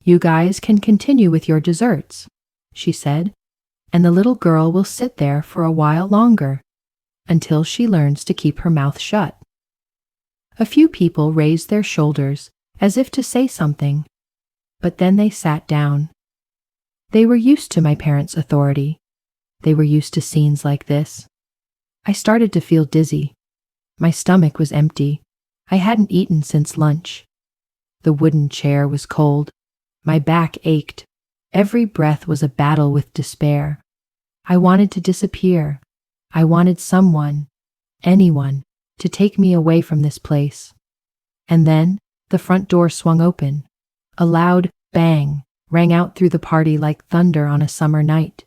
"You guys can continue with your desserts," she said, "and the little girl will sit there for a while longer, until she learns to keep her mouth shut." A few people raised their shoulders as if to say something, but then they sat down. They were used to my parents' authority. They were used to scenes like this. I started to feel dizzy. My stomach was empty. I hadn't eaten since lunch. The wooden chair was cold. My back ached. Every breath was a battle with despair. I wanted to disappear. I wanted someone, anyone, to take me away from this place. And then the front door swung open. A loud bang rang out through the party like thunder on a summer night.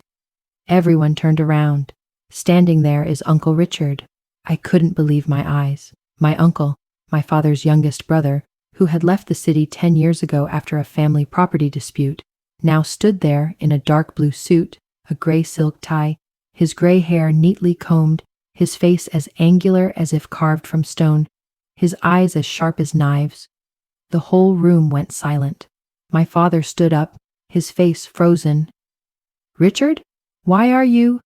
Everyone turned around. Standing there is Uncle Richard. I couldn't believe my eyes. My uncle, my father's youngest brother, who had left the city 10 years ago after a family property dispute, now stood there in a dark blue suit, a gray silk tie, his gray hair neatly combed, his face as angular as if carved from stone, his eyes as sharp as knives. The whole room went silent. My father stood up, his face frozen. "Richard, why are you—"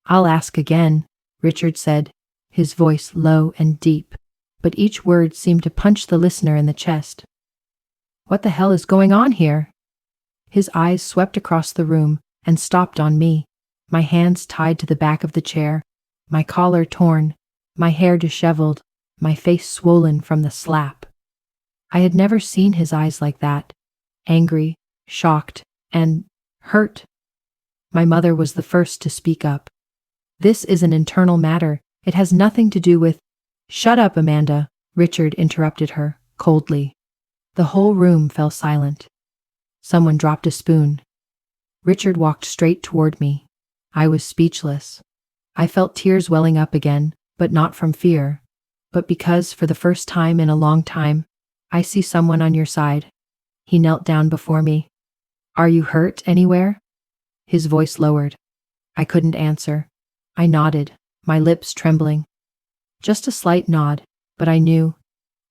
"I'll ask again," Richard said, his voice low and deep, but each word seemed to punch the listener in the chest. "What the hell is going on here?" His eyes swept across the room and stopped on me, my hands tied to the back of the chair, my collar torn, my hair disheveled, my face swollen from the slap. I had never seen his eyes like that, angry, shocked, and hurt. My mother was the first to speak up. "This is an internal matter. It has nothing to do with—" "Shut up, Amanda," Richard interrupted her, coldly. The whole room fell silent. Someone dropped a spoon. Richard walked straight toward me. I was speechless. I felt tears welling up again, but not from fear, but because, for the first time in a long time, I see someone on your side. He knelt down before me. "Are you hurt anywhere?" His voice lowered. I couldn't answer. I nodded, my lips trembling. Just a slight nod, but I knew.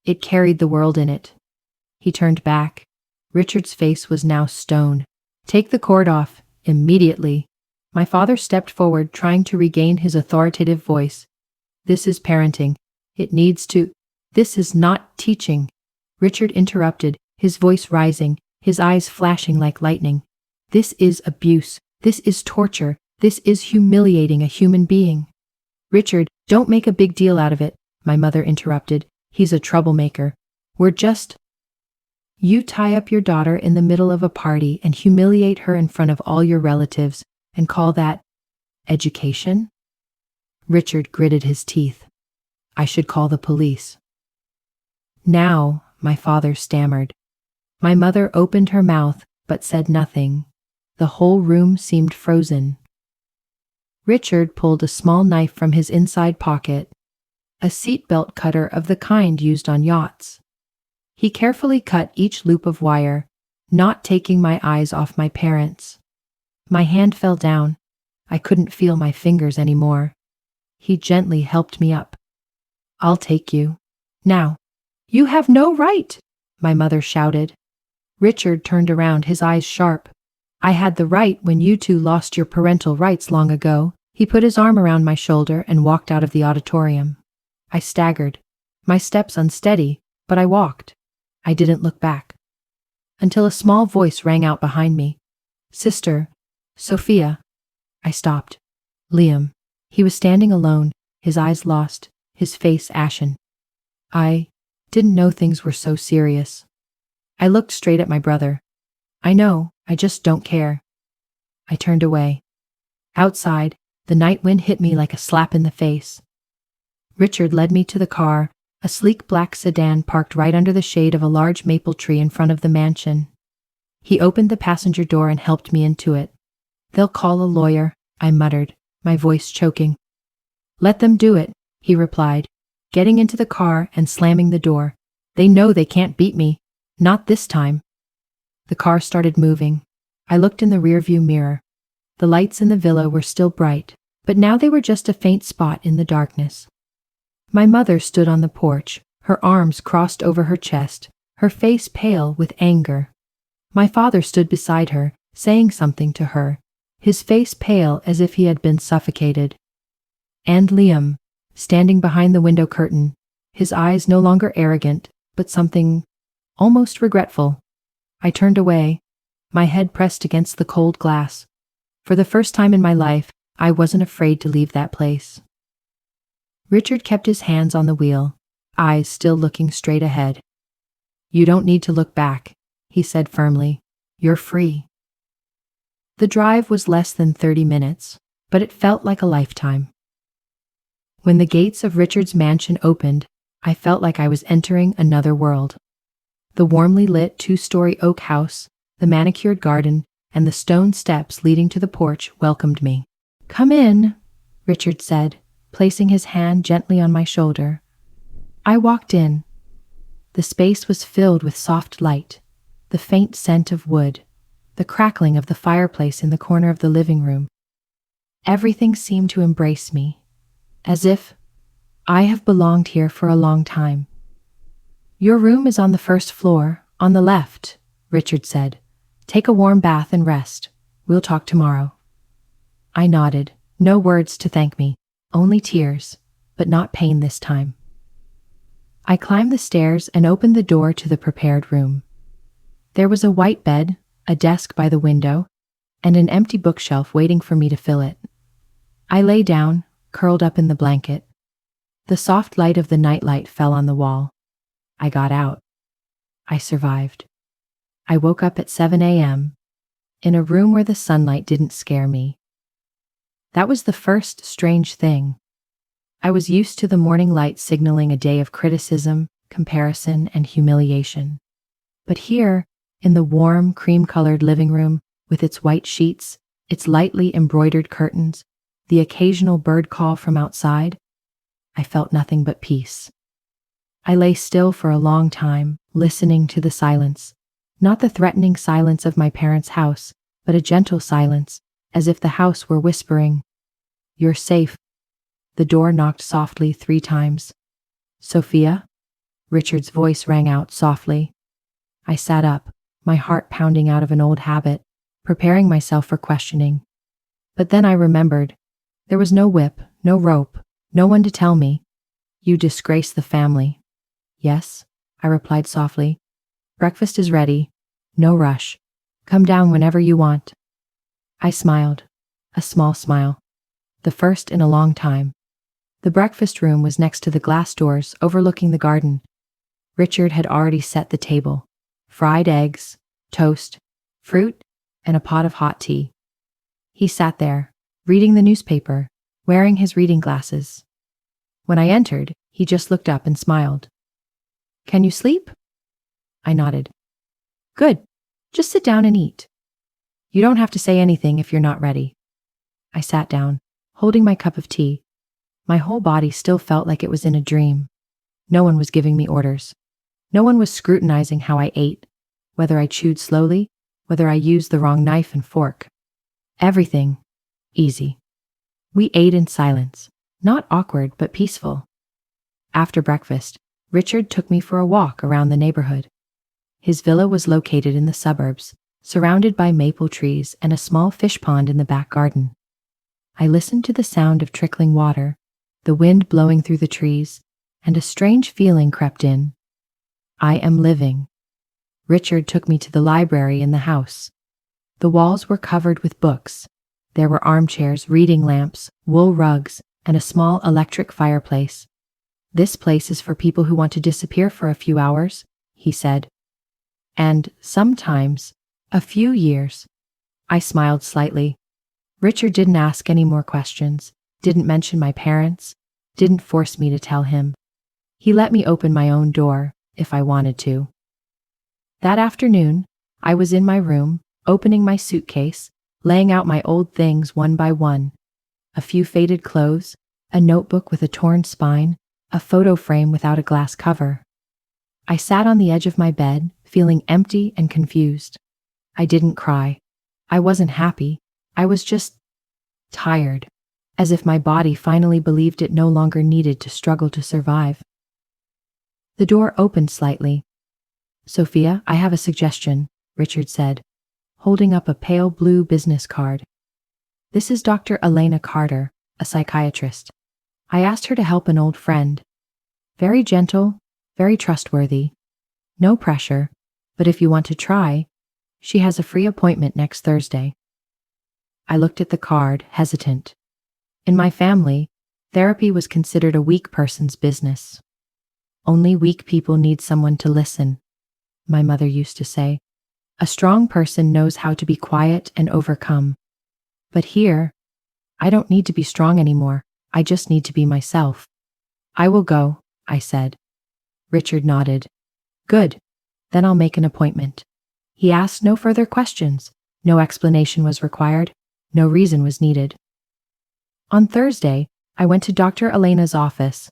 It carried the world in it. He turned back. Richard's face was now stone. "Take the cord off, immediately." My father stepped forward, trying to regain his authoritative voice. "This is parenting. It needs to—" "This is not teaching," Richard interrupted, his voice rising, his eyes flashing like lightning. "This is abuse. This is torture. This is humiliating a human being." "Richard, don't make a big deal out of it," my mother interrupted. "He's a troublemaker. We're just—" "You tie up your daughter in the middle of a party and humiliate her in front of all your relatives and call that education?" Richard gritted his teeth. "I should call the police." "Now," my father stammered. My mother opened her mouth but said nothing. The whole room seemed frozen. Richard pulled a small knife from his inside pocket, a seatbelt cutter of the kind used on yachts. He carefully cut each loop of wire, not taking my eyes off my parents. My hand fell down. I couldn't feel my fingers anymore. He gently helped me up. "I'll take you. Now." "You have no right," my mother shouted. Richard turned around, his eyes sharp. "I had the right when you two lost your parental rights long ago." He put his arm around my shoulder and walked out of the auditorium. I staggered, my steps unsteady, but I walked. I didn't look back. Until a small voice rang out behind me. "Sister, Sophia." I stopped. Liam. He was standing alone, his eyes lost, his face ashen. "I didn't know things were so serious." I looked straight at my brother. "I know, I just don't care." I turned away. Outside, the night wind hit me like a slap in the face. Richard led me to the car, a sleek black sedan parked right under the shade of a large maple tree in front of the mansion. He opened the passenger door and helped me into it. "They'll call a lawyer," I muttered, my voice choking. "Let them do it," he replied, getting into the car and slamming the door. "They know they can't beat me. Not this time." The car started moving. I looked in the rearview mirror. The lights in the villa were still bright, but now they were just a faint spot in the darkness. My mother stood on the porch, her arms crossed over her chest, her face pale with anger. My father stood beside her, saying something to her, his face pale as if he had been suffocated. And Liam, standing behind the window curtain, his eyes no longer arrogant, but something almost regretful. I turned away, my head pressed against the cold glass. For the first time in my life, I wasn't afraid to leave that place. Richard kept his hands on the wheel, eyes still looking straight ahead. "You don't need to look back," he said firmly. "You're free." The drive was less than 30 minutes, but it felt like a lifetime. When the gates of Richard's mansion opened, I felt like I was entering another world. The warmly lit 2-story oak house, the manicured garden, and the stone steps leading to the porch welcomed me. "Come in," Richard said, placing his hand gently on my shoulder. I walked in. The space was filled with soft light, the faint scent of wood, the crackling of the fireplace in the corner of the living room. Everything seemed to embrace me, as if I have belonged here for a long time. "Your room is on the first floor, on the left," Richard said. "Take a warm bath and rest. We'll talk tomorrow." I nodded, no words to thank me, only tears, but not pain this time. I climbed the stairs and opened the door to the prepared room. There was a white bed, a desk by the window, and an empty bookshelf waiting for me to fill it. I lay down, curled up in the blanket. The soft light of the nightlight fell on the wall. I got out. I survived. I woke up at 7 a.m. in a room where the sunlight didn't scare me. That was the first strange thing. I was used to the morning light signaling a day of criticism, comparison, and humiliation. But here, in the warm, cream-colored living room, with its white sheets, its lightly embroidered curtains, the occasional bird call from outside, I felt nothing but peace. I lay still for a long time, listening to the silence, not the threatening silence of my parents' house, but a gentle silence, as if the house were whispering, "You're safe." The door knocked softly 3 times. "Sophia?" Richard's voice rang out softly. I sat up, my heart pounding out of an old habit, preparing myself for questioning. But then I remembered. There was no whip, no rope, no one to tell me. "You disgrace the family." "Yes," I replied softly. "Breakfast is ready. No rush. Come down whenever you want." I smiled, a small smile, the first in a long time. The breakfast room was next to the glass doors overlooking the garden. Richard had already set the table. Fried eggs, toast, fruit, and a pot of hot tea. He sat there, reading the newspaper, wearing his reading glasses. When I entered, he just looked up and smiled. "Can you sleep?" I nodded. "Good. Just sit down and eat. You don't have to say anything if you're not ready." I sat down, holding my cup of tea. My whole body still felt like it was in a dream. No one was giving me orders. No one was scrutinizing how I ate, whether I chewed slowly, whether I used the wrong knife and fork. Everything easy. We ate in silence, not awkward but peaceful. After breakfast, Richard took me for a walk around the neighborhood. His villa was located in the suburbs, surrounded by maple trees and a small fish pond in the back garden. I listened to the sound of trickling water, the wind blowing through the trees, and a strange feeling crept in. I am living. Richard took me to the library in the house. The walls were covered with books. There were armchairs, reading lamps, wool rugs, and a small electric fireplace. "This place is for people who want to disappear for a few hours," he said. "And, sometimes, a few years." I smiled slightly. Richard didn't ask any more questions, didn't mention my parents, didn't force me to tell him. He let me open my own door, if I wanted to. That afternoon, I was in my room, opening my suitcase, laying out my old things one by one. A few faded clothes, a notebook with a torn spine, a photo frame without a glass cover. I sat on the edge of my bed, feeling empty and confused. I didn't cry. I wasn't happy. I was just tired, as if my body finally believed it no longer needed to struggle to survive. The door opened slightly. "Sophia, I have a suggestion," Richard said, holding up a pale blue business card. This is Dr. Elena Carter, a psychiatrist. I asked her to help an old friend. Very gentle, very trustworthy. No pressure, but if you want to try, she has a free appointment next Thursday. I looked at the card, hesitant. In my family, therapy was considered a weak person's business. Only weak people need someone to listen, my mother used to say. A strong person knows how to be quiet and overcome. But here, I don't need to be strong anymore. I just need to be myself. I will go, I said. Richard nodded. Good. Then I'll make an appointment. He asked no further questions. No explanation was required. No reason was needed. On Thursday, I went to Dr. Elena's office.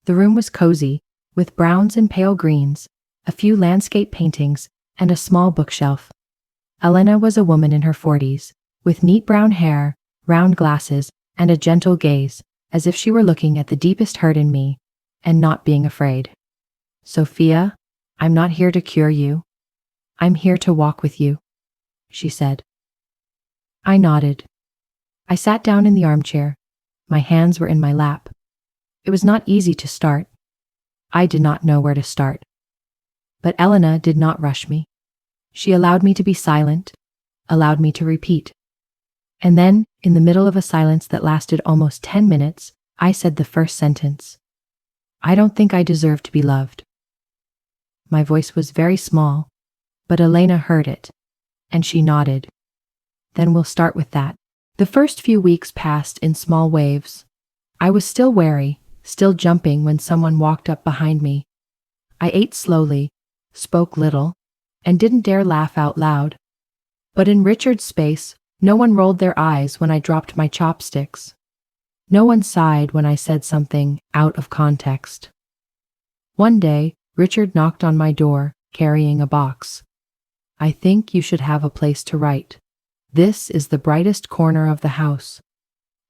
The room was cozy, with browns and pale greens, a few landscape paintings, and a small bookshelf. Elena was a woman in her 40s, with neat brown hair, round glasses, and a gentle gaze, as if she were looking at the deepest hurt in me, and not being afraid. Sophia, I'm not here to cure you. I'm here to walk with you, she said. I nodded. I sat down in the armchair. My hands were in my lap. It was not easy to start. I did not know where to start. But Elena did not rush me. She allowed me to be silent, allowed me to repeat. And then, in the middle of a silence that lasted almost 10 minutes, I said the first sentence. I don't think I deserve to be loved. My voice was very small, but Elena heard it, and she nodded. Then we'll start with that. The first few weeks passed in small waves. I was still wary, still jumping when someone walked up behind me. I ate slowly, spoke little, and didn't dare laugh out loud. But in Richard's space, no one rolled their eyes when I dropped my chopsticks. No one sighed when I said something out of context. One day, Richard knocked on my door, carrying a box. I think you should have a place to write. This is the brightest corner of the house.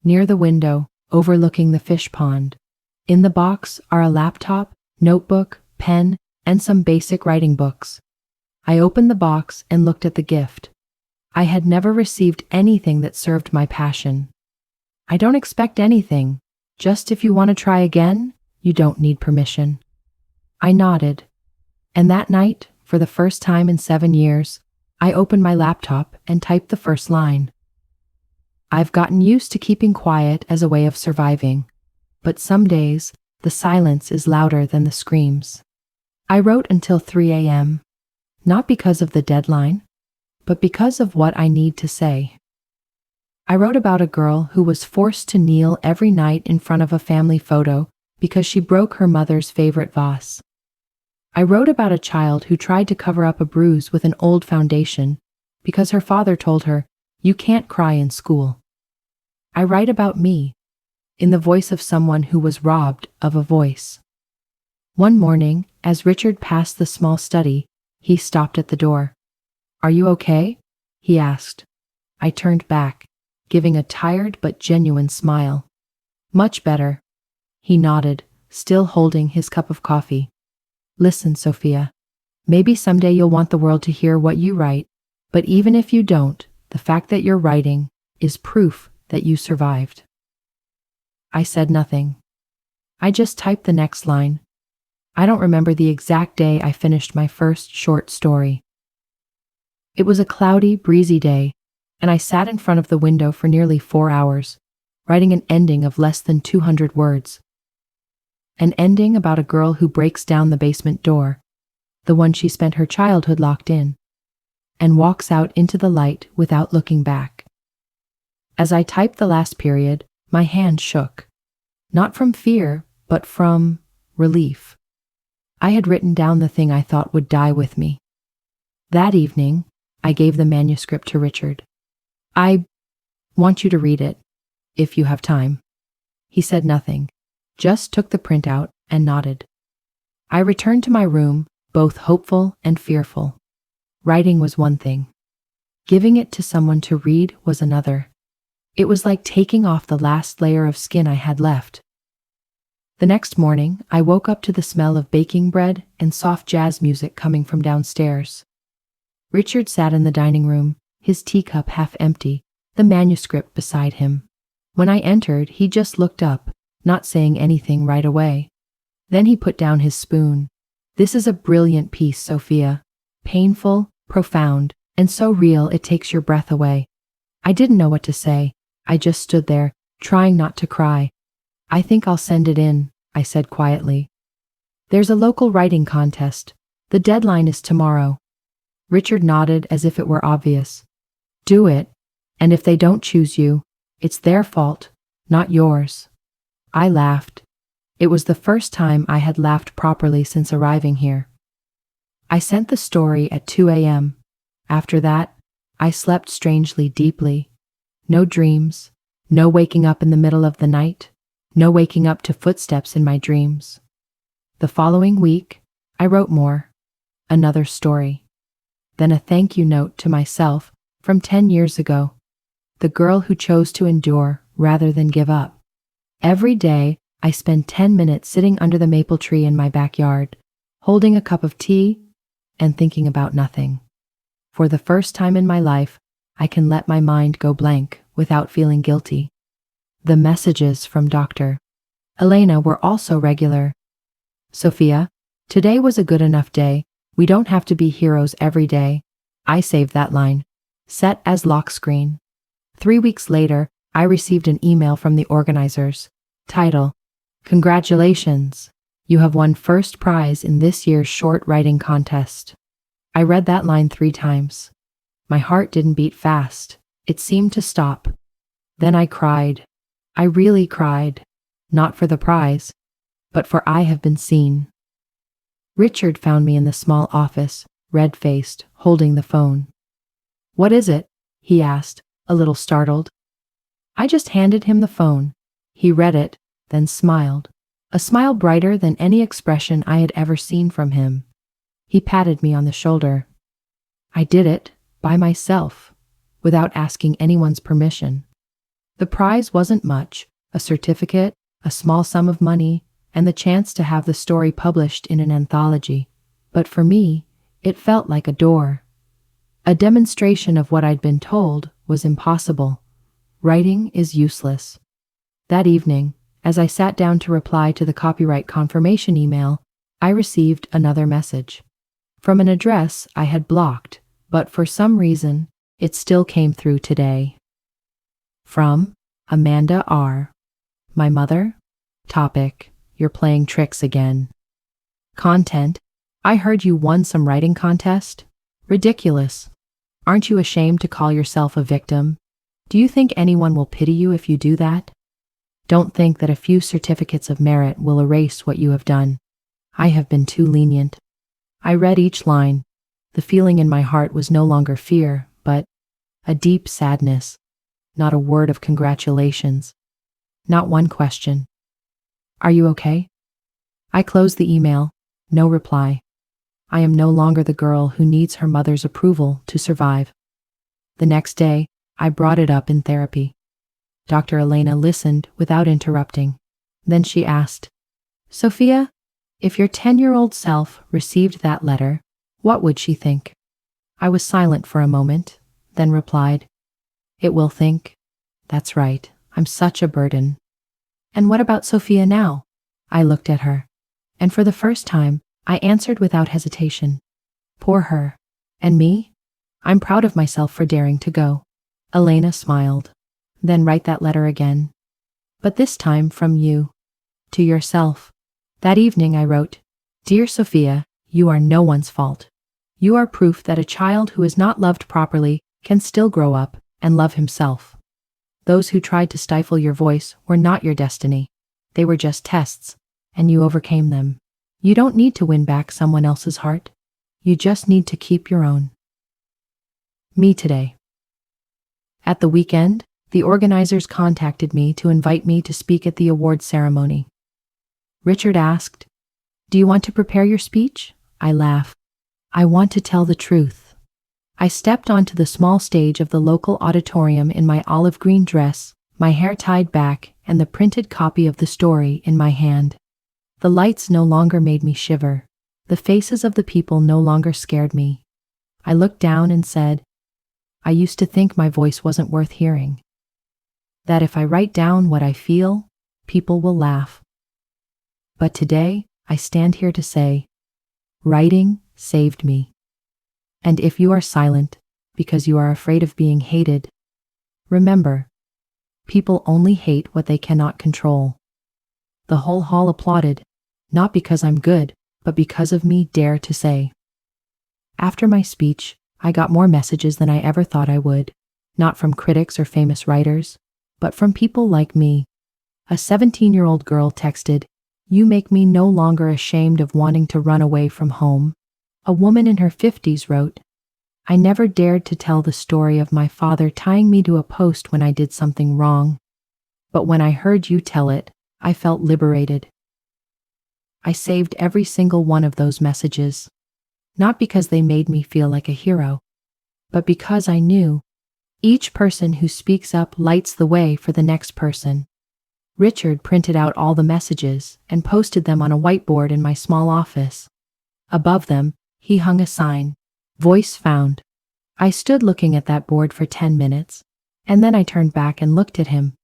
Near the window, overlooking the fish pond. In the box are a laptop, notebook, pen, and some basic writing books. I opened the box and looked at the gift. I had never received anything that served my passion. I don't expect anything. Just if you want to try again, you don't need permission. I nodded. And that night, for the first time in 7 years, I opened my laptop and typed the first line. I've gotten used to keeping quiet as a way of surviving, but some days, the silence is louder than the screams. I wrote until 3 a.m., not because of the deadline, but because of what I need to say. I wrote about a girl who was forced to kneel every night in front of a family photo because she broke her mother's favorite vase. I wrote about a child who tried to cover up a bruise with an old foundation because her father told her, "You can't cry in school." I write about me, in the voice of someone who was robbed of a voice. One morning, as Richard passed the small study, he stopped at the door. "Are you okay?" he asked. I turned back, giving a tired but genuine smile. "Much better." He nodded, still holding his cup of coffee. "Listen, Sophia. Maybe someday you'll want the world to hear what you write, but even if you don't, the fact that you're writing is proof that you survived." I said nothing. I just typed the next line. I don't remember the exact day I finished my first short story. It was a cloudy, breezy day, and I sat in front of the window for nearly 4 hours, writing an ending of less than 200 words. An ending about a girl who breaks down the basement door, the one she spent her childhood locked in, and walks out into the light without looking back. As I typed the last period, my hand shook. Not from fear, but from relief. I had written down the thing I thought would die with me. That evening, I gave the manuscript to Richard. "I want you to read it, if you have time." He said nothing, just took the printout and nodded. I returned to my room, both hopeful and fearful. Writing was one thing. Giving it to someone to read was another. It was like taking off the last layer of skin I had left. The next morning, I woke up to the smell of baking bread and soft jazz music coming from downstairs. Richard sat in the dining room, his teacup half empty, the manuscript beside him. When I entered, he just looked up, not saying anything right away. Then he put down his spoon. "This is a brilliant piece, Sophia. Painful, profound, and so real it takes your breath away." I didn't know what to say. I just stood there, trying not to cry. "I think I'll send it in," I said quietly. "There's a local writing contest. The deadline is tomorrow." Richard nodded as if it were obvious. "Do it, and if they don't choose you, it's their fault, not yours." I laughed. It was the first time I had laughed properly since arriving here. I sent the story at 2 a.m. After that, I slept strangely deeply. No dreams, no waking up in the middle of the night, no waking up to footsteps in my dreams. The following week, I wrote more. Another story. Then a thank you note to myself from 10 years ago. The girl who chose to endure rather than give up. Every day, I spend 10 minutes sitting under the maple tree in my backyard, holding a cup of tea and thinking about nothing. For the first time in my life, I can let my mind go blank without feeling guilty. The messages from Dr. Elena were also regular. "Sophia, today was a good enough day. We don't have to be heroes every day." I saved that line. Set as lock screen. 3 weeks later, I received an email from the organizers. Title: "Congratulations! You have won first prize in this year's short writing contest." I read that line 3 times. My heart didn't beat fast. It seemed to stop. Then I cried. I really cried. Not for the prize, but for I have been seen. Richard found me in the small office, red-faced, holding the phone. "What is it?" he asked, a little startled. I just handed him the phone. He read it, then smiled. A smile brighter than any expression I had ever seen from him. He patted me on the shoulder. "I did it, by myself, without asking anyone's permission." The prize wasn't much, a certificate, a small sum of money, and the chance to have the story published in an anthology. But for me, it felt like a door. A demonstration of what I'd been told was impossible. Writing is useless. That evening, as I sat down to reply to the copyright confirmation email, I received another message. From an address I had blocked, but for some reason, it still came through today. From Amanda R. My mother. Topic: You're playing tricks again. Content: I heard you won some writing contest. Ridiculous. Aren't you ashamed to call yourself a victim? Do you think anyone will pity you if you do that? Don't think that a few certificates of merit will erase what you have done. I have been too lenient. I read each line. The feeling in my heart was no longer fear, but a deep sadness. Not a word of congratulations. Not one question. "Are you okay?" I closed the email. No reply. I am no longer the girl who needs her mother's approval to survive. The next day, I brought it up in therapy. Dr. Elena listened without interrupting. Then she asked, "Sophia, if your 10-year-old self received that letter, what would she think?" I was silent for a moment, then replied, "It will think, 'That's right, I'm such a burden.'" "And what about Sophia now?" I looked at her, and for the first time, I answered without hesitation. "Poor her. And me? I'm proud of myself for daring to go." Elena smiled. "Then write that letter again. But this time from you. To yourself." That evening I wrote, "Dear Sophia, you are no one's fault. You are proof that a child who is not loved properly can still grow up and love himself. Those who tried to stifle your voice were not your destiny. They were just tests, and you overcame them. You don't need to win back someone else's heart. You just need to keep your own." Me today. At the weekend, the organizers contacted me to invite me to speak at the awards ceremony. Richard asked, "Do you want to prepare your speech?" I laughed. "I want to tell the truth." I stepped onto the small stage of the local auditorium in my olive green dress, my hair tied back, and the printed copy of the story in my hand. The lights no longer made me shiver. The faces of the people no longer scared me. I looked down and said, I used to think my voice wasn't worth hearing. That if I write down what I feel, people will laugh. But today, I stand here to say, writing saved me. And if you are silent because you are afraid of being hated, remember, people only hate what they cannot control. The whole hall applauded, not because I'm good, but because of me dare to say. After my speech, I got more messages than I ever thought I would, not from critics or famous writers, but from people like me. A 17-year-old girl texted, "You make me no longer ashamed of wanting to run away from home." A woman in her 50s wrote, "I never dared to tell the story of my father tying me to a post when I did something wrong. But when I heard you tell it, I felt liberated." I saved every single one of those messages, not because they made me feel like a hero, but because I knew each person who speaks up lights the way for the next person. Richard printed out all the messages and posted them on a whiteboard in my small office. Above them, he hung a sign, "Voice found." I stood looking at that board for 10 minutes, and then I turned back and looked at him.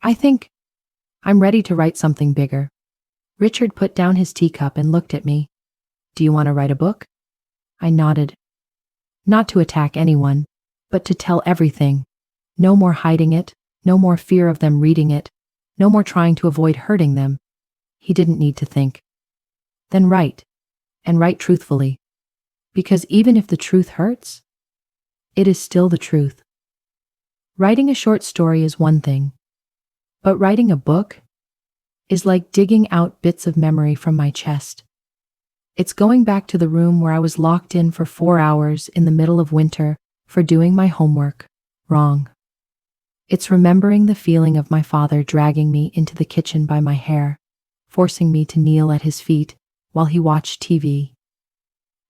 I think I'm ready to write something bigger. Richard put down his teacup and looked at me. "Do you want to write a book?" I nodded. Not to attack anyone, but to tell everything. No more hiding it, no more fear of them reading it, no more trying to avoid hurting them. He didn't need to think. Then write, and write truthfully. Because even if the truth hurts, it is still the truth. Writing a short story is one thing, but writing a book is like digging out bits of memory from my chest. It's going back to the room where I was locked in for 4 hours in the middle of winter for doing my homework wrong. It's remembering the feeling of my father dragging me into the kitchen by my hair, forcing me to kneel at his feet while he watched TV.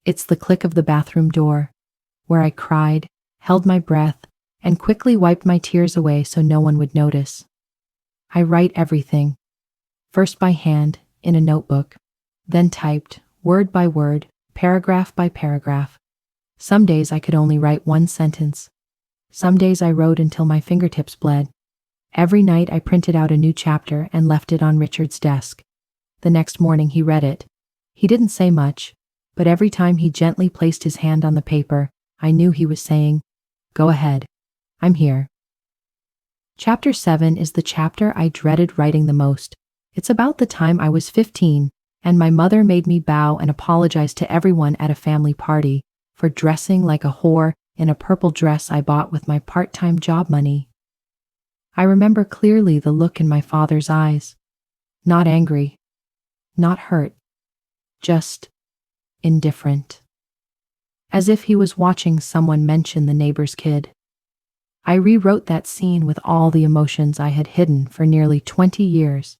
It's the click of the bathroom door, where I cried, held my breath, and quickly wiped my tears away so no one would notice. I write everything, first by hand, in a notebook, then typed, word by word, paragraph by paragraph. Some days I could only write one sentence. Some days I wrote until my fingertips bled. Every night I printed out a new chapter and left it on Richard's desk. The next morning he read it. He didn't say much, but every time he gently placed his hand on the paper, I knew he was saying, "Go ahead. I'm here." Chapter 7 is the chapter I dreaded writing the most. It's about the time I was 15, and my mother made me bow and apologize to everyone at a family party for dressing like a whore in a purple dress I bought with my part-time job money. I remember clearly the look in my father's eyes. Not angry, not hurt, just indifferent. As if he was watching someone mention the neighbor's kid. I rewrote that scene with all the emotions I had hidden for nearly 20 years.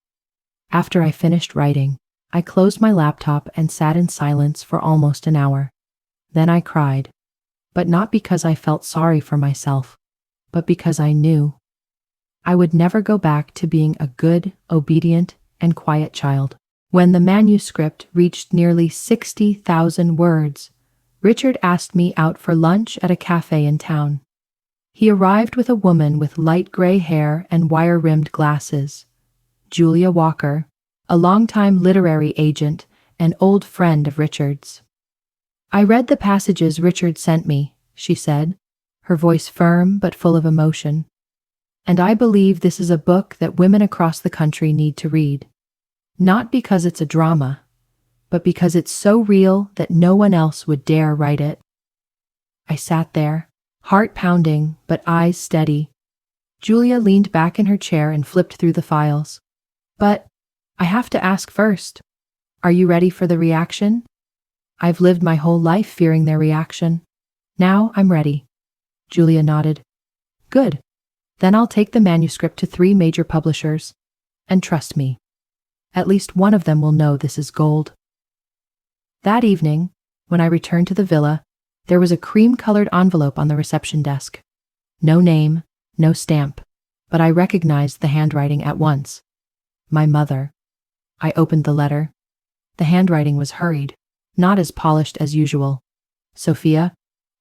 After I finished writing, I closed my laptop and sat in silence for almost an hour. Then I cried, but not because I felt sorry for myself, but because I knew I would never go back to being a good, obedient, and quiet child. When the manuscript reached nearly 60,000 words, Richard asked me out for lunch at a cafe in town. He arrived with a woman with light gray hair and wire-rimmed glasses, Julia Walker, a longtime literary agent and old friend of Richard's. "I read the passages Richard sent me," she said, her voice firm but full of emotion. "And I believe this is a book that women across the country need to read. Not because it's a drama, but because it's so real that no one else would dare write it." I sat there, heart pounding but eyes steady. Julia leaned back in her chair and flipped through the files. "But I have to ask first, are you ready for the reaction?" "I've lived my whole life fearing their reaction. Now I'm ready." Julia nodded. "Good. Then I'll take the manuscript to 3 major publishers. And trust me, at least one of them will know this is gold." That evening, when I returned to the villa, there was a cream-colored envelope on the reception desk. No name, no stamp, but I recognized the handwriting at once. My mother. I opened the letter. The handwriting was hurried, not as polished as usual. "Sophia,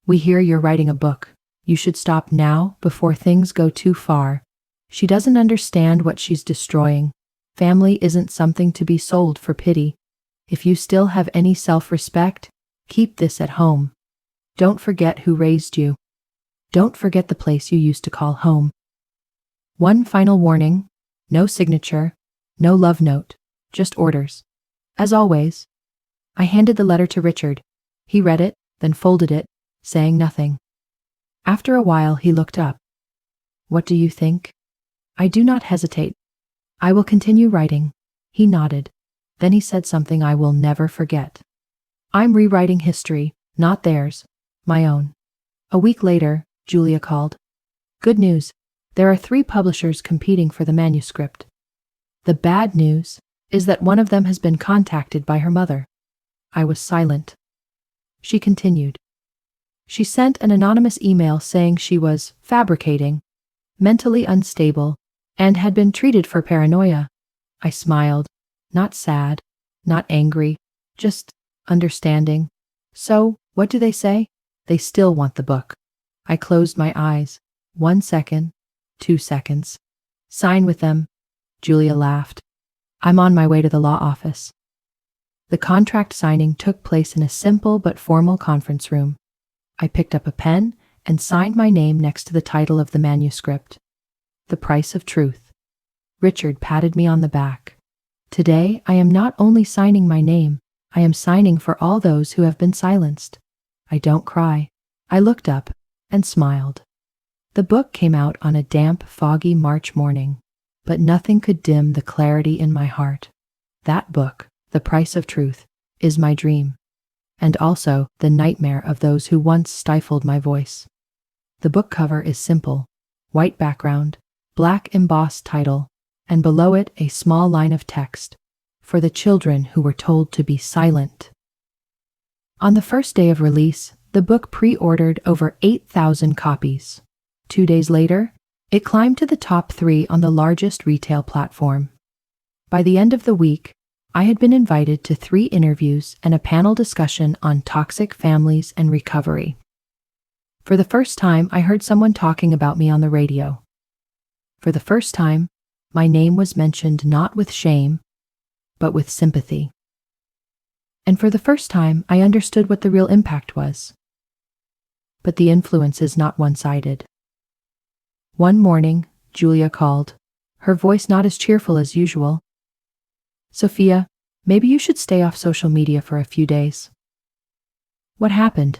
We hear you're writing a book. You should stop now before things go too far. She doesn't understand what she's destroying. Family isn't something to be sold for pity. If you still have any self-respect, keep this at home. Don't forget who raised you. Don't forget the place you used to call home. One final warning: no signature, no love note, just orders. As always. I handed the letter to Richard. He read it, then folded it, saying nothing. After a while he looked up. What do you think? I do not hesitate. I will continue writing. He nodded. Then he said something I will never forget. I'm rewriting history, not theirs, my own. A week later, Julia called. Good news. There are 3 publishers competing for the manuscript. The bad news is that one of them has been contacted by her mother. I was silent. She continued. She sent an anonymous email saying she was fabricating, mentally unstable, and had been treated for paranoia. I smiled, not sad, not angry, just understanding. So, what do they say? They still want the book. I closed my eyes. 1 second, 2 seconds. Sign with them. Julia laughed. I'm on my way to the law office. The contract signing took place in a simple but formal conference room. I picked up a pen and signed my name next to the title of the manuscript. The Price of Truth. Richard patted me on the back. Today, I am not only signing my name, I am signing for all those who have been silenced. I don't cry. I looked up and smiled. The book came out on a damp, foggy March morning, but nothing could dim the clarity in my heart. That book, The Price of Truth, is my dream, and also the nightmare of those who once stifled my voice. The book cover is simple: white background, black embossed title, and below it a small line of text: for the children who were told to be silent. On the first day of release, the book pre-ordered over 8,000 copies. 2 days later, it climbed to the top 3 on the largest retail platform. By the end of the week, I had been invited to 3 interviews and a panel discussion on toxic families and recovery. For the first time, I heard someone talking about me on the radio. For the first time, my name was mentioned not with shame, but with sympathy. And for the first time, I understood what the real impact was. But the influence is not one-sided. One morning, Julia called, her voice not as cheerful as usual. Sophia, maybe you should stay off social media for a few days. What happened?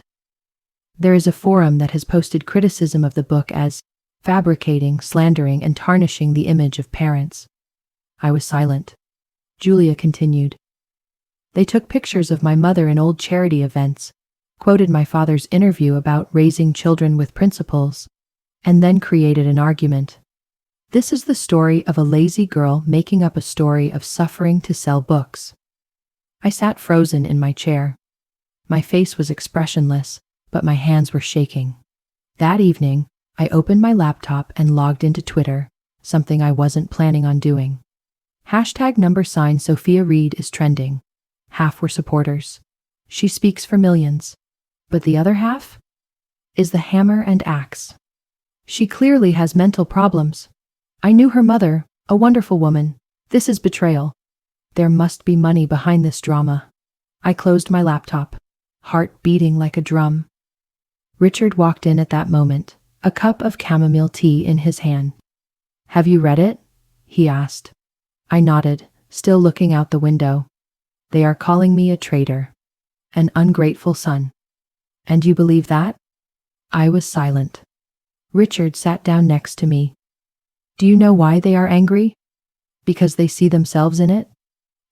There is a forum that has posted criticism of the book as fabricating, slandering, and tarnishing the image of parents. I was silent. Julia continued. They took pictures of my mother in old charity events, quoted my father's interview about raising children with principles, and then created an argument. This is the story of a lazy girl making up a story of suffering to sell books. I sat frozen in my chair. My face was expressionless, but my hands were shaking. That evening, I opened my laptop and logged into Twitter, something I wasn't planning on doing. #$ Sophia Reed is trending. Half were supporters. She speaks for millions. But the other half is the hammer and axe. She clearly has mental problems. I knew her mother, a wonderful woman. This is betrayal. There must be money behind this drama. I closed my laptop, heart beating like a drum. Richard walked in at that moment, a cup of chamomile tea in his hand. Have you read it? He asked. I nodded, still looking out the window. They are calling me a traitor, an ungrateful son. And you believe that? I was silent. Richard sat down next to me. Do you know why they are angry? Because they see themselves in it?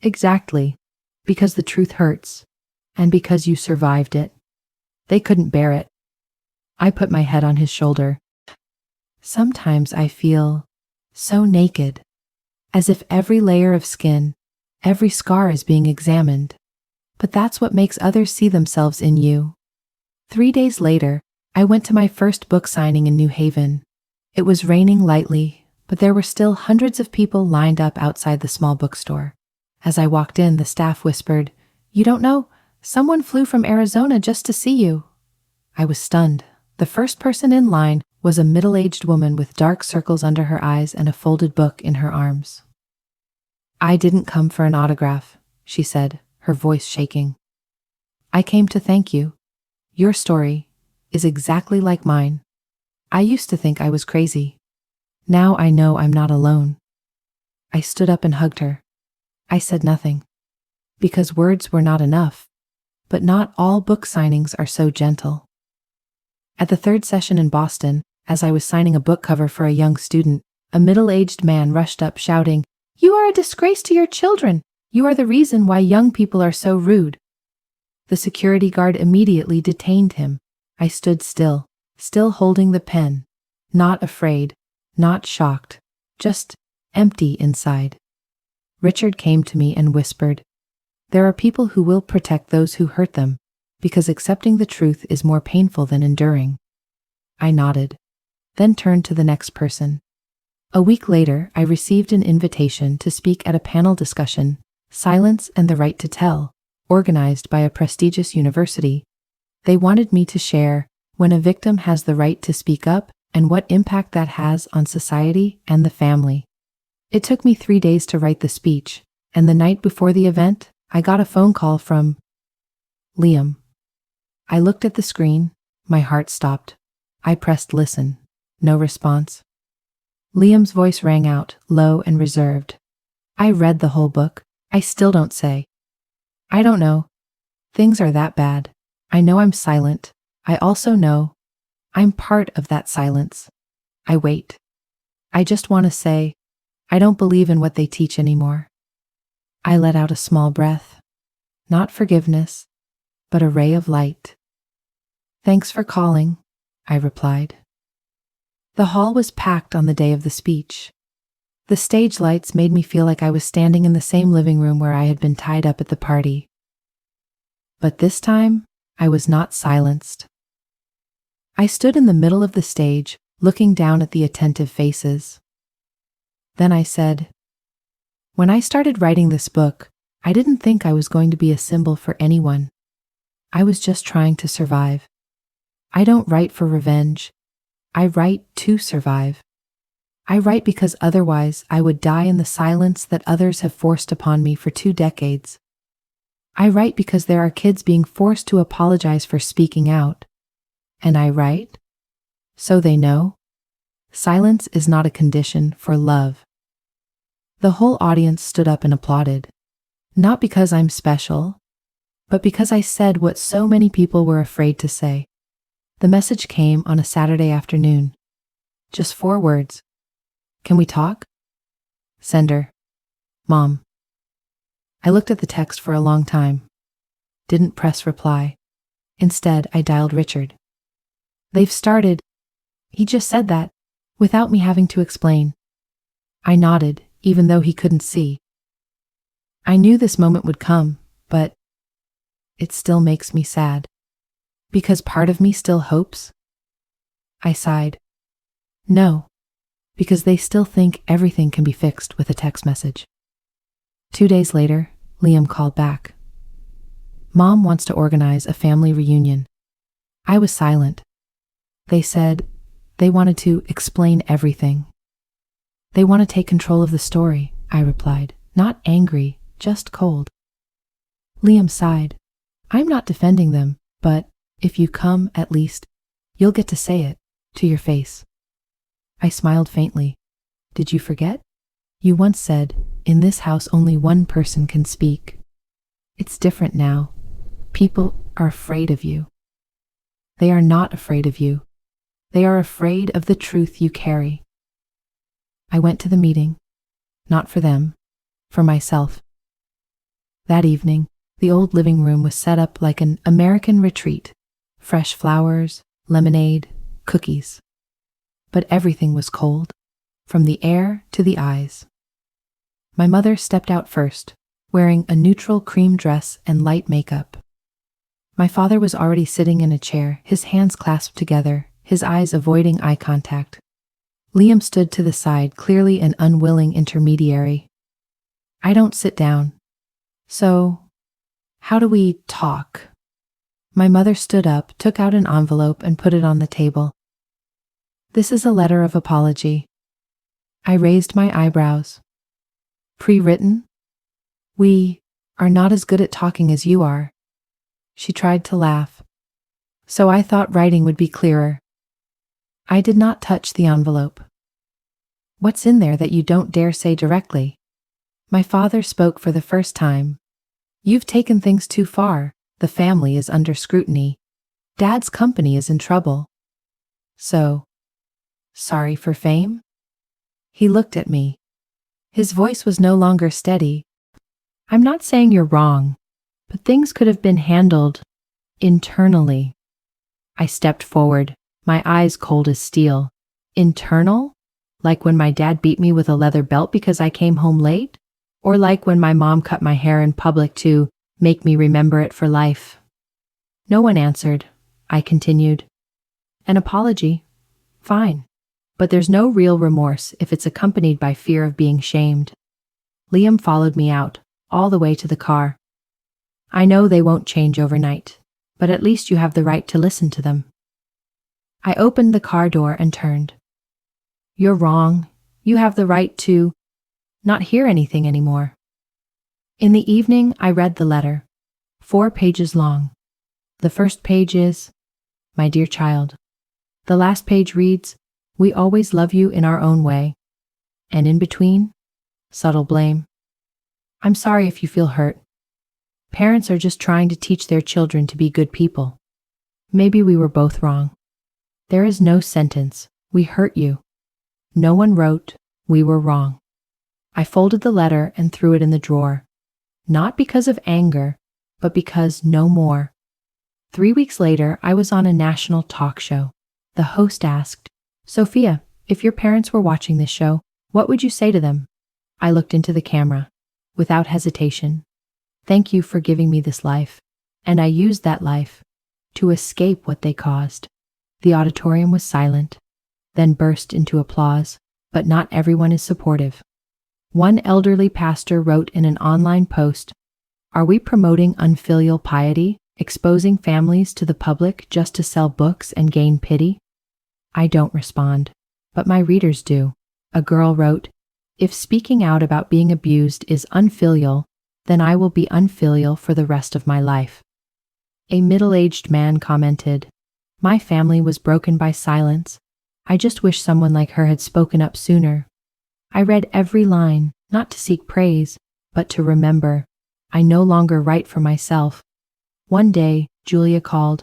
Exactly. Because the truth hurts. And because you survived it. They couldn't bear it. I put my head on his shoulder. Sometimes I feel so naked, as if every layer of skin, every scar is being examined. But that's what makes others see themselves in you. 3 days later, I went to my first book signing in New Haven. It was raining lightly, but there were still hundreds of people lined up outside the small bookstore. As I walked in, the staff whispered, "You don't know? Someone flew from Arizona just to see you." I was stunned. The first person in line was a middle-aged woman with dark circles under her eyes and a folded book in her arms. "I didn't come for an autograph," she said, her voice shaking. "I came to thank you. Your story is exactly like mine. I used to think I was crazy. Now I know I'm not alone." I stood up and hugged her. I said nothing, because words were not enough, but not all book signings are so gentle. At the third session in Boston, as I was signing a book cover for a young student, a middle-aged man rushed up shouting, "You are a disgrace to your children. You are the reason why young people are so rude." The security guard immediately detained him. I stood still holding the pen, not afraid, not shocked, just empty inside. Richard came to me and whispered, "There are people who will protect those who hurt them, because accepting the truth is more painful than enduring." I nodded, then turned to the next person. A week later, I received an invitation to speak at a panel discussion, "Silence and the Right to Tell," organized by a prestigious university. They wanted me to share when a victim has the right to speak up and what impact that has on society and the family. It took me 3 days to write the speech, and the night before the event, I got a phone call from Liam. I looked at the screen, my heart stopped. I pressed listen. No response. Liam's voice rang out, low and reserved. "I read the whole book. I still don't say. I don't know. Things are that bad. I know I'm silent. I also know I'm part of that silence. I wait. I just want to say, I don't believe in what they teach anymore." I let out a small breath. Not forgiveness, but a ray of light. "Thanks for calling," I replied. The hall was packed on the day of the speech. The stage lights made me feel like I was standing in the same living room where I had been tied up at the party. But this time, I was not silenced. I stood in the middle of the stage, looking down at the attentive faces. Then I said, "When I started writing this book, I didn't think I was going to be a symbol for anyone. I was just trying to survive. I don't write for revenge. I write to survive. I write because otherwise I would die in the silence that others have forced upon me for 2 decades. I write because there are kids being forced to apologize for speaking out. And I write so they know silence is not a condition for love." The whole audience stood up and applauded. Not because I'm special, but because I said what so many people were afraid to say. The message came on a Saturday afternoon. Just 4 words. "Can we talk?" Sender: Mom. I looked at the text for a long time. Didn't press reply. Instead, I dialed Richard. "They've started." He just said that, without me having to explain. I nodded, even though he couldn't see. I knew this moment would come, but it still makes me sad. Because part of me still hopes. I sighed. No, because they still think everything can be fixed with a text message. 2 days later, Liam called back. Mom wants to organize a family reunion. I was silent. They said they wanted to explain everything. They want to take control of the story, I replied, not angry, just cold. Liam sighed. I'm not defending them, but if you come, at least, you'll get to say it, to your face. I smiled faintly. Did you forget? You once said, in this house only one person can speak. It's different now. People are afraid of you. They are not afraid of you. They are afraid of the truth you carry. I went to the meeting, not for them, for myself. That evening, the old living room was set up like an American retreat. Fresh flowers, lemonade, cookies. But everything was cold, from the air to the eyes. My mother stepped out first, wearing a neutral cream dress and light makeup. My father was already sitting in a chair, his hands clasped together, his eyes avoiding eye contact. Liam stood to the side, clearly an unwilling intermediary. I don't sit down. So, how do we talk? My mother stood up, took out an envelope, and put it on the table. This is a letter of apology. I raised my eyebrows. Pre-written? We are not as good at talking as you are. She tried to laugh. So I thought writing would be clearer. I did not touch the envelope. What's in there that you don't dare say directly? My father spoke for the first time. You've taken things too far. The family is under scrutiny. Dad's company is in trouble. So, sorry for fame? He looked at me. His voice was no longer steady. I'm not saying you're wrong, but things could have been handled internally. I stepped forward, my eyes cold as steel. Internal? Like when my dad beat me with a leather belt because I came home late? Or like when my mom cut my hair in public to make me remember it for life? No one answered. I continued. An apology? Fine. But there's no real remorse if it's accompanied by fear of being shamed. Liam followed me out, all the way to the car. I know they won't change overnight, but at least you have the right to listen to them. I opened the car door and turned. You're wrong. You have the right to not hear anything anymore. In the evening, I read the letter, 4 pages long. The first page is, My dear child. The last page reads, We always love you in our own way. And in between, subtle blame. I'm sorry if you feel hurt. Parents are just trying to teach their children to be good people. Maybe we were both wrong. There is no sentence, we hurt you. No one wrote, we were wrong. I folded the letter and threw it in the drawer. Not because of anger, but because no more. 3 weeks later, I was on a national talk show. The host asked, Sophia, if your parents were watching this show, what would you say to them? I looked into the camera, without hesitation. Thank you for giving me this life. And I used that life to escape what they caused. The auditorium was silent, then burst into applause, but not everyone is supportive. One elderly pastor wrote in an online post, Are we promoting unfilial piety, exposing families to the public just to sell books and gain pity? I don't respond, but my readers do. A girl wrote, If speaking out about being abused is unfilial, then I will be unfilial for the rest of my life. A middle-aged man commented, My family was broken by silence. I just wish someone like her had spoken up sooner. I read every line, not to seek praise, but to remember. I no longer write for myself. One day, Julia called.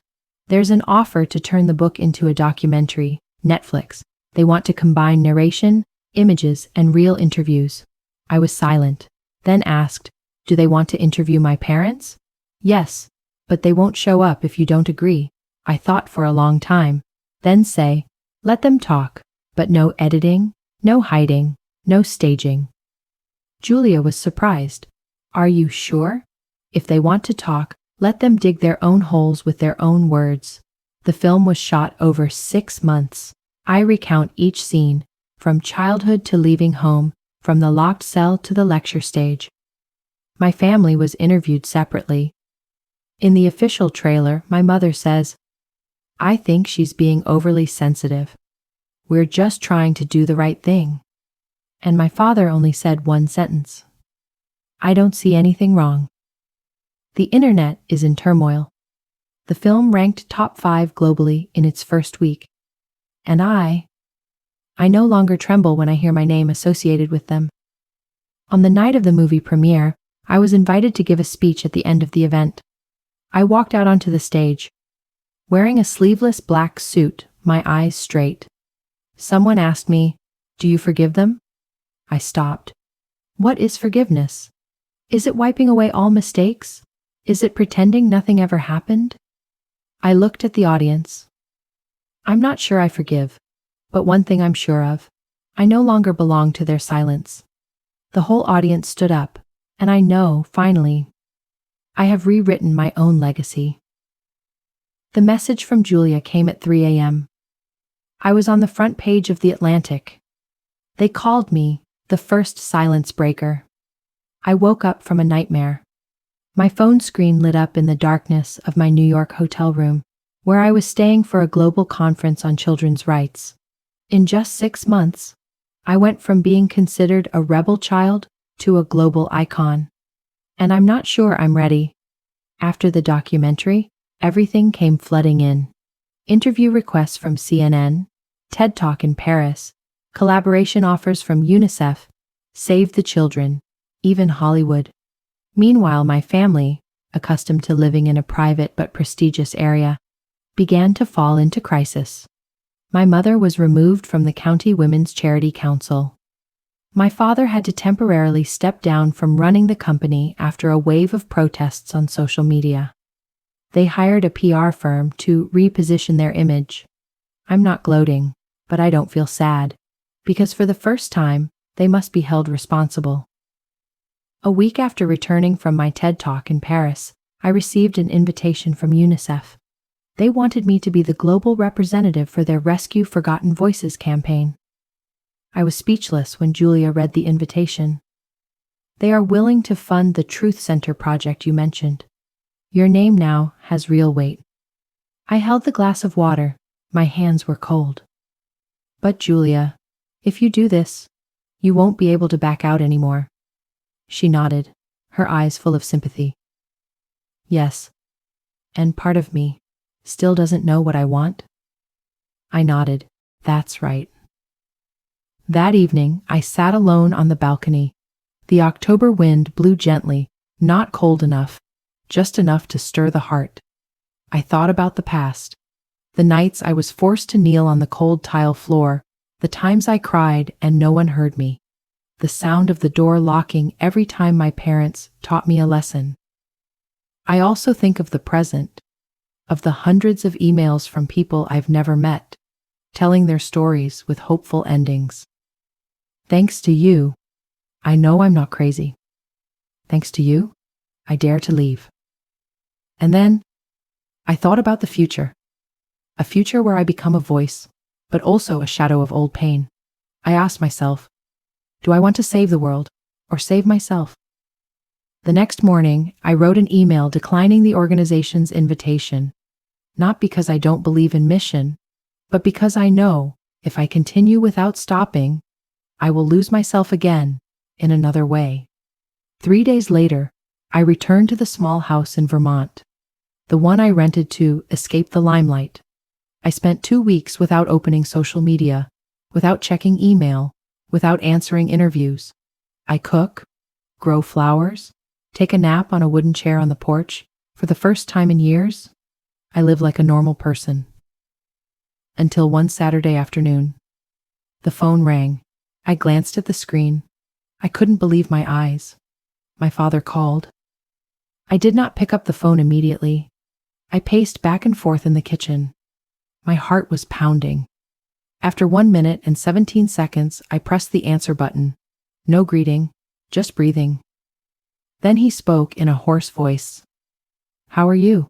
There's an offer to turn the book into a documentary, Netflix. They want to combine narration, images, and real interviews. I was silent, then asked, Do they want to interview my parents? Yes, but they won't show up if you don't agree. I thought for a long time, then say, Let them talk, but no editing, no hiding, no staging. Julia was surprised. Are you sure? If they want to talk, let them dig their own holes with their own words. The film was shot over 6 months. I recount each scene, from childhood to leaving home, from the locked cell to the lecture stage. My family was interviewed separately. In the official trailer, my mother says, I think she's being overly sensitive. We're just trying to do the right thing. And my father only said one sentence. I don't see anything wrong. The internet is in turmoil. The film ranked top 5 globally in its first week. And I no longer tremble when I hear my name associated with them. On the night of the movie premiere, I was invited to give a speech at the end of the event. I walked out onto the stage, wearing a sleeveless black suit, my eyes straight. Someone asked me, Do you forgive them? I stopped. What is forgiveness? Is it wiping away all mistakes? Is it pretending nothing ever happened? I looked at the audience. I'm not sure I forgive, but one thing I'm sure of, I no longer belong to their silence. The whole audience stood up, and I know, finally, I have rewritten my own legacy. The message from Julia came at 3 a.m. I was on the front page of The Atlantic. They called me the first silence breaker. I woke up from a nightmare. My phone screen lit up in the darkness of my New York hotel room, where I was staying for a global conference on children's rights. In just 6 months, I went from being considered a rebel child to a global icon. And I'm not sure I'm ready. After the documentary, everything came flooding in. Interview requests from CNN, TED Talk in Paris, collaboration offers from UNICEF, Save the Children, even Hollywood. Meanwhile, my family, accustomed to living in a private but prestigious area, began to fall into crisis. My mother was removed from the County Women's Charity Council. My father had to temporarily step down from running the company after a wave of protests on social media. They hired a PR firm to reposition their image. I'm not gloating, but I don't feel sad, because for the first time, they must be held responsible. A week after returning from my TED Talk in Paris, I received an invitation from UNICEF. They wanted me to be the global representative for their Rescue Forgotten Voices campaign. I was speechless when Julia read the invitation. They are willing to fund the Truth Center project you mentioned. Your name now has real weight. I held the glass of water. My hands were cold. But Julia, if you do this, you won't be able to back out anymore. She nodded, her eyes full of sympathy. Yes. And part of me still doesn't know what I want? I nodded. That's right. That evening, I sat alone on the balcony. The October wind blew gently, not cold enough, just enough to stir the heart. I thought about the past, the nights I was forced to kneel on the cold tile floor, the times I cried and no one heard me, the sound of the door locking every time my parents taught me a lesson. I also think of the present, of the hundreds of emails from people I've never met, telling their stories with hopeful endings. Thanks to you, I know I'm not crazy. Thanks to you, I dare to leave. And then, I thought about the future. A future where I become a voice, but also a shadow of old pain. I asked myself, do I want to save the world, or save myself? The next morning, I wrote an email declining the organization's invitation, not because I don't believe in mission, but because I know, if I continue without stopping, I will lose myself again, in another way. 3 days later, I returned to the small house in Vermont, the one I rented to escape the limelight. I spent 2 weeks without opening social media, without checking email, without answering interviews. I cook, grow flowers, take a nap on a wooden chair on the porch. For the first time in years, I live like a normal person. Until one Saturday afternoon. The phone rang. I glanced at the screen. I couldn't believe my eyes. My father called. I did not pick up the phone immediately. I paced back and forth in the kitchen. My heart was pounding. After 1 minute and 17 seconds, I pressed the answer button. No greeting, just breathing. Then he spoke in a hoarse voice. How are you?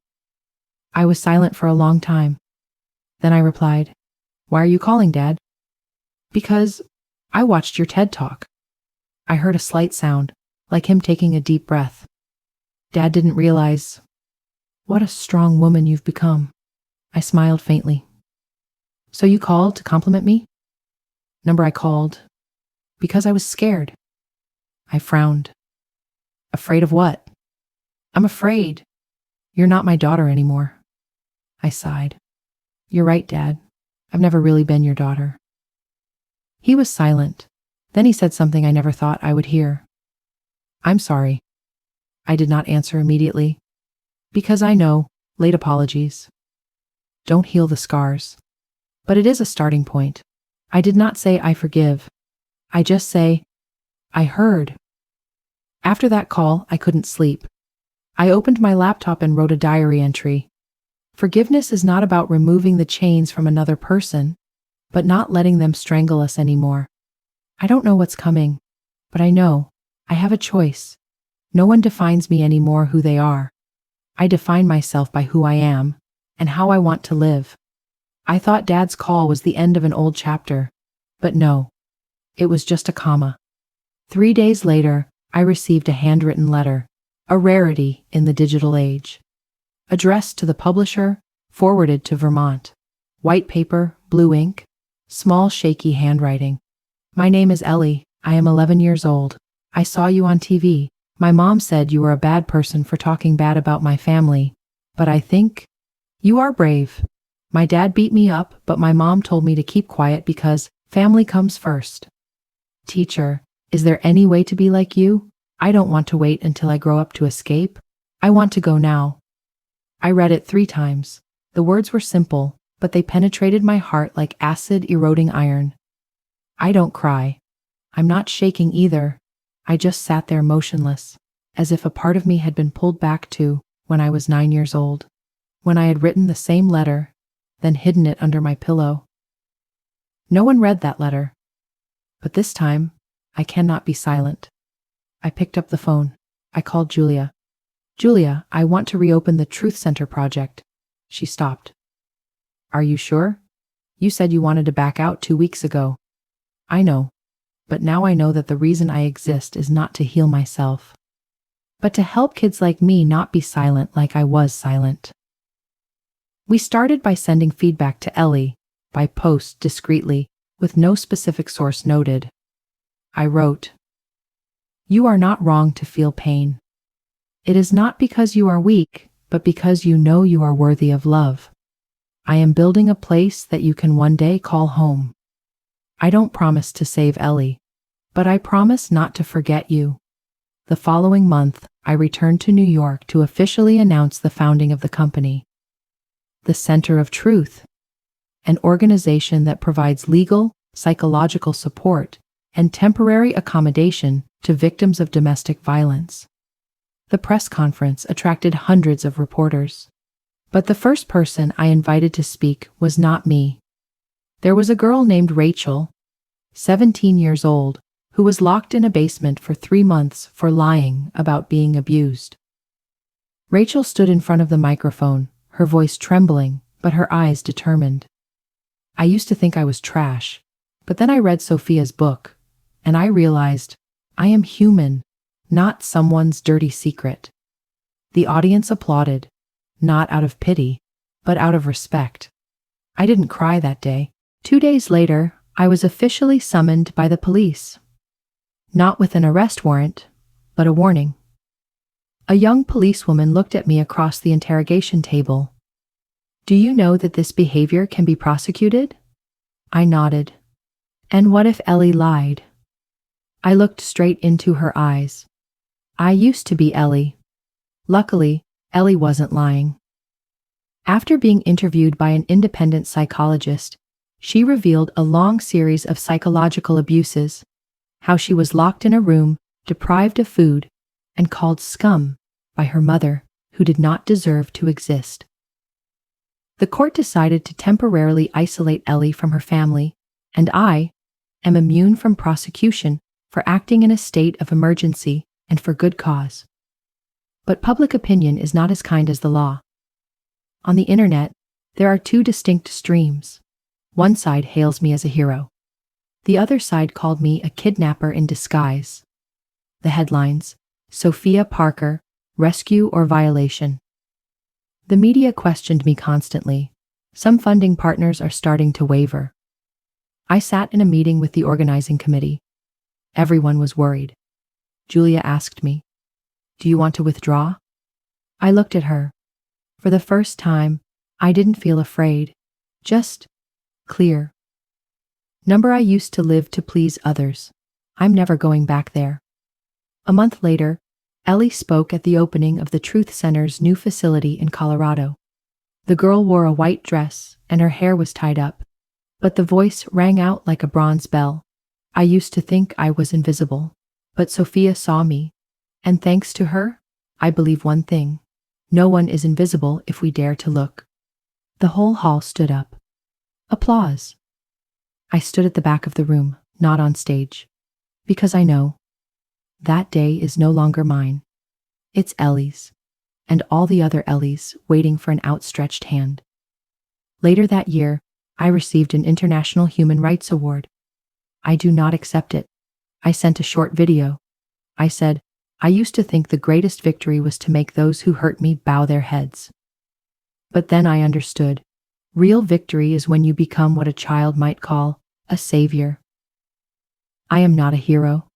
I was silent for a long time. Then I replied, Why are you calling, Dad? Because I watched your TED Talk. I heard a slight sound, like him taking a deep breath. Dad didn't realize. What a strong woman you've become. I smiled faintly. So you called to compliment me? Number I called. Because I was scared. I frowned. Afraid of what? I'm afraid. You're not my daughter anymore. I sighed. You're right, Dad. I've never really been your daughter. He was silent. Then he said something I never thought I would hear. I'm sorry. I did not answer immediately. Because I know, late apologies don't heal the scars. But it is a starting point. I did not say I forgive. I just say, I heard. After that call, I couldn't sleep. I opened my laptop and wrote a diary entry. Forgiveness is not about removing the chains from another person, but not letting them strangle us anymore. I don't know what's coming, but I know I have a choice. No one defines me anymore who they are. I define myself by who I am and how I want to live. I thought Dad's call was the end of an old chapter, but no, it was just a comma. 3 days later, I received a handwritten letter. a rarity in the digital age. Addressed to the publisher, forwarded to Vermont. White paper, blue ink, small shaky handwriting. My name is Ellie. I am 11 years old. I saw you on TV. My mom said you were a bad person for talking bad about my family. But I think you are brave. My dad beat me up, but my mom told me to keep quiet because family comes first. Teacher, is there any way to be like you? I don't want to wait until I grow up to escape. I want to go now. I read it 3 times. The words were simple, but they penetrated my heart like acid eroding iron. I don't cry. I'm not shaking either. I just sat there motionless, as if a part of me had been pulled back to when I was 9 years old, when I had written the same letter, then hidden it under my pillow. No one read that letter. But this time, I cannot be silent. I picked up the phone. I called Julia. Julia, I want to reopen the Truth Center project. She stopped. Are you sure? You said you wanted to back out 2 weeks ago. I know. But now I know that the reason I exist is not to heal myself, but to help kids like me not be silent like I was silent. We started by sending feedback to Ellie, by post discreetly, with no specific source noted. I wrote, "You are not wrong to feel pain. It is not because you are weak, but because you know you are worthy of love. I am building a place that you can one day call home. I don't promise to save Ellie, but I promise not to forget you." The following month, I returned to New York to officially announce the founding of the company. The Center of Truth, an organization that provides legal, psychological support, and temporary accommodation to victims of domestic violence. The press conference attracted hundreds of reporters. But the first person I invited to speak was not me. There was a girl named Rachel, 17 years old, who was locked in a basement for 3 months for lying about being abused. Rachel stood in front of the microphone, her voice trembling, but her eyes determined. I used to think I was trash, but then I read Sophia's book, and I realized I am human, not someone's dirty secret. The audience applauded, not out of pity, but out of respect. I didn't cry that day. 2 days later, I was officially summoned by the police. Not with an arrest warrant, but a warning. A young policewoman looked at me across the interrogation table. "Do you know that this behavior can be prosecuted?" I nodded. "And what if Ellie lied?" I looked straight into her eyes. I used to be Ellie. Luckily, Ellie wasn't lying. After being interviewed by an independent psychologist, she revealed a long series of psychological abuses, how she was locked in a room, deprived of food, and called scum by her mother, who did not deserve to exist. The court decided to temporarily isolate Ellie from her family, and I am immune from prosecution for acting in a state of emergency and for good cause. But public opinion is not as kind as the law. On the internet, there are 2 distinct streams. One side hails me as a hero. The other side called me a kidnapper in disguise. The headlines, Sophia Parker, Rescue or Violation. The media questioned me constantly. Some funding partners are starting to waver. I sat in a meeting with the organizing committee. Everyone was worried. Julia asked me, "Do you want to withdraw?" I looked at her. For the first time, I didn't feel afraid, just clear. Number I used to live to please others. I'm never going back there. A month later, Ellie spoke at the opening of the Truth Center's new facility in Colorado. The girl wore a white dress and her hair was tied up, but the voice rang out like a bronze bell. I used to think I was invisible, but Sophia saw me, and thanks to her, I believe one thing: no one is invisible if we dare to look. The whole hall stood up. Applause. I stood at the back of the room, not on stage, because I know that day is no longer mine. It's Ellie's, and all the other Ellies waiting for an outstretched hand. Later that year, I received an International Human Rights Award. I do not accept it. I sent a short video. I said, I used to think the greatest victory was to make those who hurt me bow their heads. But then I understood. Real victory is when you become what a child might call a savior. I am not a hero.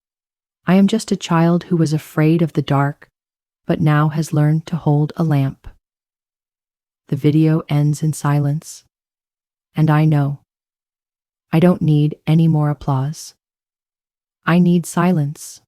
I am just a child who was afraid of the dark, but now has learned to hold a lamp. The video ends in silence. And I know. I don't need any more applause. I need silence.